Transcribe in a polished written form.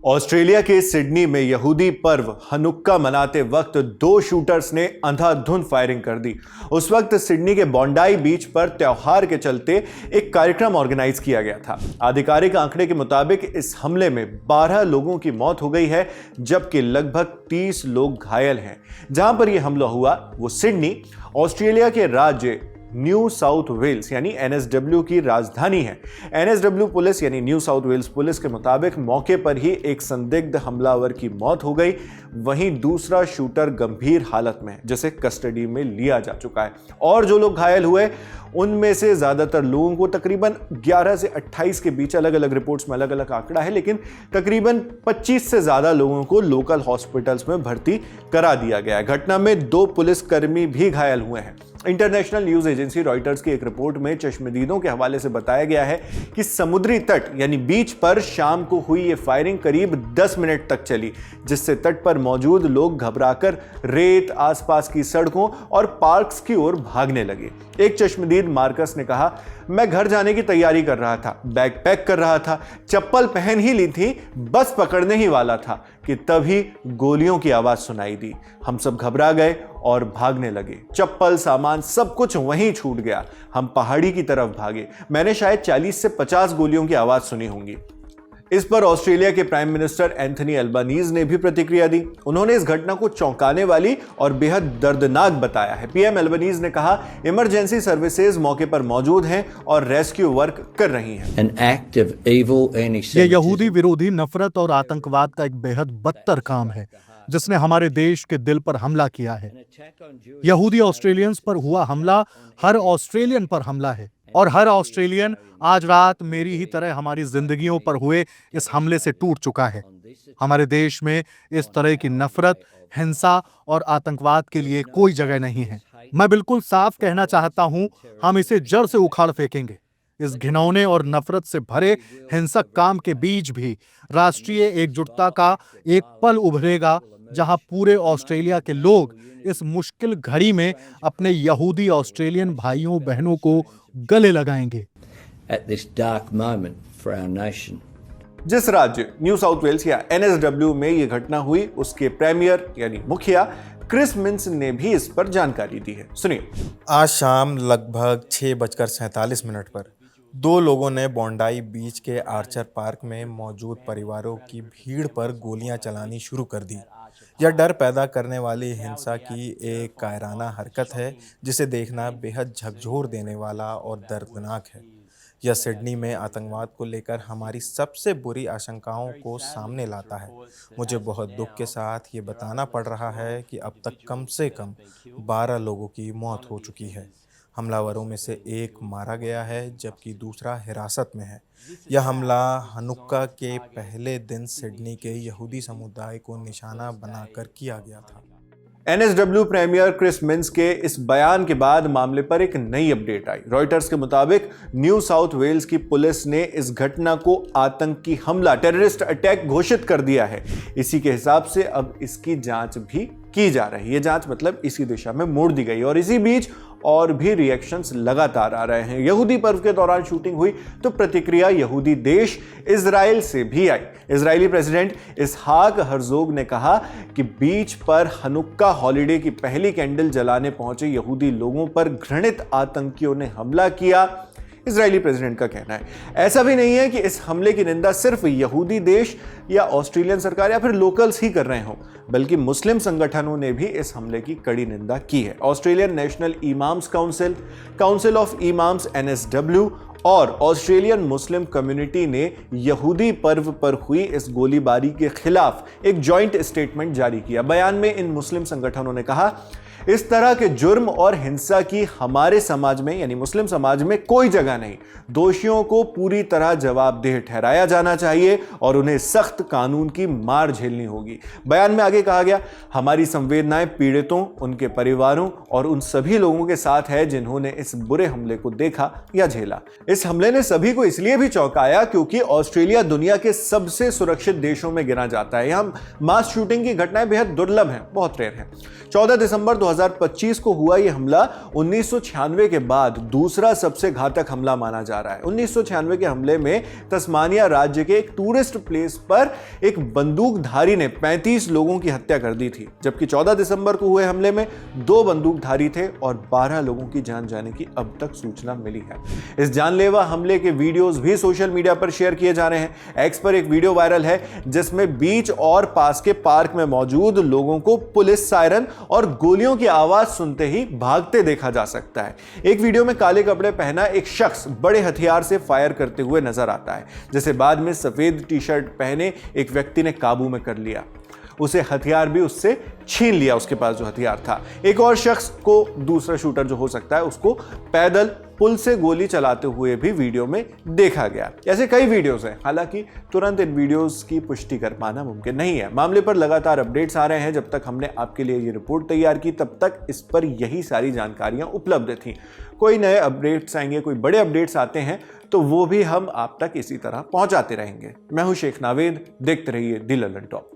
Australia के Sydney में यहूदी पर्व हनुक्का मनाते वक्त दो शूटर्स ने अंधाधुंध फायरिंग कर दी। उस वक्त सिडनी के बॉन्डाई बीच पर त्योहार के चलते एक कार्यक्रम ऑर्गेनाइज किया गया था। आधिकारिक आंकड़े के मुताबिक इस हमले में 12 लोगों की मौत हो गई है, जबकि लगभग 30 लोग घायल हैं। जहां पर यह हमला हुआ वो सिडनी, ऑस्ट्रेलिया के राज्य न्यू साउथ वेल्स यानी एनएसडब्ल्यू की राजधानी है। एनएसडब्ल्यू पुलिस यानी न्यू साउथ वेल्स पुलिस के मुताबिक मौके पर ही एक संदिग्ध हमलावर की मौत हो गई, वहीं दूसरा शूटर गंभीर हालत में है, जिसे कस्टडी में लिया जा चुका है। और जो लोग घायल हुए उनमें से ज्यादातर लोगों को तकरीबन 11 से 28 के बीच, अलग अलग रिपोर्ट्स में अलग अलग आंकड़ा है, लेकिन तकरीबन 25 से ज्यादा लोगों को लोकल हॉस्पिटल्स में भर्ती करा दिया गया है। घटना में 2 पुलिसकर्मी भी घायल हुए हैं। इंटरनेशनल न्यूज एजेंसी रॉयटर्स की एक रिपोर्ट में चश्मदीदों के हवाले से बताया गया है कि समुद्री तट यानी बीच पर शाम को हुई ये फायरिंग करीब 10 मिनट तक चली, जिससे तट पर मौजूद लोग घबराकर रेत, आसपास की सड़कों और पार्क्स की ओर भागने लगे। एक चश्मदीद मार्कस ने कहा, मैं घर जाने की तैयारी कर रहा था, बैग पैक कर रहा था, चप्पल पहन ही ली थी, बस पकड़ने ही वाला था कि तभी गोलियों की आवाज सुनाई दी। हम सब घबरा गए और भागने लगे। चप्पल, सामान सब कुछ वहीं छूट गया। हम पहाड़ी की तरफ भागे। मैंने शायद 40 से 50 गोलियों की आवाज सुनी होंगी। इस पर ऑस्ट्रेलिया के प्राइम मिनिस्टर एंथनी एल्बानीज ने भी प्रतिक्रिया दी। उन्होंने इस घटना को चौंकाने वाली और बेहद दर्दनाक बताया है। पीएम एल्बानीज ने कहा, इमरजेंसी सर्विसेज मौके पर मौजूद हैं और रेस्क्यू वर्क कर रही हैं। ये यहूदी विरोधी नफरत और आतंकवाद का एक बेहद बदतर काम है जिसने हमारे देश के दिल पर हमला किया है। यहूदी ऑस्ट्रेलियंस पर हुआ हमला हर ऑस्ट्रेलियन पर हमला है, और हर ऑस्ट्रेलियन आज रात मेरी ही तरह हमारी जिंदगियों पर हुए इस हमले से टूट चुका है। हमारे देश में इस तरह की नफरत, हिंसा और आतंकवाद के लिए कोई जगह नहीं है। मैं बिल्कुल साफ कहना चाहता हूं, हम इसे जड़ से उखाड़ फेंकेंगे। इस घिनौने और नफरत से भरे हिंसक काम के बीच भी राष्ट्रीय एकजुटता का एक पल उभरेगा, जहां पूरे ऑस्ट्रेलिया के लोग इस मुश्किल घड़ी में अपने यहूदी ऑस्ट्रेलियन भाइयों बहनों को गले लगाएंगे। जिस राज्य न्यू साउथ वेल्स या एनएसडब्ल्यू में यह घटना हुई, उसके प्रीमियर यानी मुखिया क्रिस मिन्स ने भी इस पर जानकारी दी है। सुनिए। आज शाम लगभग 6:47 पर 2 लोगों ने बॉन्डाई बीच के आर्चर पार्क में मौजूद परिवारों की भीड़ पर गोलियां चलानी शुरू कर दी। यह डर पैदा करने वाली हिंसा की एक कायराना हरकत है, जिसे देखना बेहद झकझोर देने वाला और दर्दनाक है। यह सिडनी में आतंकवाद को लेकर हमारी सबसे बुरी आशंकाओं को सामने लाता है। मुझे बहुत दुख के साथ ये बताना पड़ रहा है कि अब तक कम से कम 12 लोगों की मौत हो चुकी है। हमलावरों में से एक मारा गया है, जबकि दूसरा हिरासत में है। यह हमला हनुक्का के पहले दिन सिडनी के यहूदी समुदाय को निशाना बनाकर किया गया था। एनएसडब्ल्यू प्रीमियर क्रिस मिन्स के इस बयान के बाद मामले पर एक नई अपडेट आई। रॉयटर्स के मुताबिक न्यू साउथ वेल्स की पुलिस ने इस घटना को आतंकी हमला, टेररिस्ट अटैक घोषित कर दिया है। इसी के हिसाब से अब इसकी जांच भी की जा रही है। जांच मतलब इसी दिशा में मोड़ दी गई, और इसी बीच और भी रिएक्शंस लगातार आ रहे हैं। यहूदी पर्व के दौरान शूटिंग हुई तो प्रतिक्रिया यहूदी देश इजराइल से भी आई। इजरायली प्रेसिडेंट इसहाक हर्जोग ने कहा कि बीच पर हनुक्का हॉलिडे की पहली कैंडल जलाने पहुंचे यहूदी लोगों पर घृणित आतंकियों ने हमला किया। इजरायली प्रेसिडेंट का कहना है, ऐसा भी नहीं है कि इस हमले की निंदा सिर्फ यहूदी देश या ऑस्ट्रेलियन सरकार या फिर लोकल्स ही कर रहे हों, बल्कि मुस्लिम संगठनों ने भी इस हमले की कड़ी निंदा की है। Australian national imams council, council of imams NSW और ऑस्ट्रेलियन मुस्लिम कम्युनिटी ने यहूदी पर्व पर हुई इस गोलीबारी के खिलाफ एक जॉइंट स्टेटमेंट जारी किया। बयान में इन मुस्लिम संगठनों ने कहा, इस तरह के जुर्म और हिंसा की हमारे समाज में यानी मुस्लिम समाज में कोई जगह नहीं। दोषियों को पूरी तरह जवाबदेह ठहराया जाना चाहिए और उन्हें सख्त कानून की मार झेलनी होगी। बयान में आगे कहा गया, हमारी संवेदनाएं पीड़ितों, उनके परिवारों और उन सभी लोगों के साथ है जिन्होंने इस बुरे हमले को देखा या झेला। इस हमले ने सभी को इसलिए भी चौंकाया क्योंकि ऑस्ट्रेलिया दुनिया के सबसे सुरक्षित देशों में गिना जाता है। यहां मास शूटिंग की घटनाएं बेहद दुर्लभ हैं, बहुत रेयर हैं। 14 दिसंबर 2025 को हुआ यह हमला 1996 के बाद दूसरा सबसे घातक हमला माना जा रहा है। 1996 के हमले में तस्मानिया राज्य के एक टूरिस्ट प्लेस पर एक बंदूकधारी ने 35 लोगों की हत्या कर दी थी, जबकि 14 दिसंबर को हुए हमले में 2 बंदूकधारी थे और 12 लोगों की जान जाने की अब तक सूचना मिली है। इस जानलेवा हमले के वीडियोस भी सोशल मीडिया पर शेयर किए जा रहे हैं। एक्स पर एक वीडियो वायरल है जिसमें बीच और पास के पार्क में मौजूद लोगों को पुलिस सायरन और गोलियों की आवाज सुनते ही भागते देखा जा सकता है। एक वीडियो में काले कपड़े पहना एक शख्स बड़े हथियार से फायर करते हुए नजर आता है, जिसे बाद में सफेद टी शर्ट पहने एक व्यक्ति ने काबू में कर लिया। उसे हथियार भी उससे छीन लिया, उसके पास जो हथियार था। एक और शख्स को, दूसरा शूटर जो हो सकता है, उसको पैदल पुल से गोली चलाते हुए भी वीडियो में देखा गया। ऐसे कई वीडियोस हैं, हालांकि तुरंत इन वीडियोस की पुष्टि कर पाना मुमकिन नहीं है। मामले पर लगातार अपडेट्स आ रहे हैं। जब तक हमने आपके लिए ये रिपोर्ट तैयार की तब तक इस पर यही सारी जानकारियां उपलब्ध थीं। कोई नए अपडेट्स आएंगे, कोई बड़े अपडेट्स आते हैं तो वो भी हम आप तक इसी तरह पहुंचाते रहेंगे। मैं हूं शेख नावेद, देखते रहिए दी लल्लन टॉप।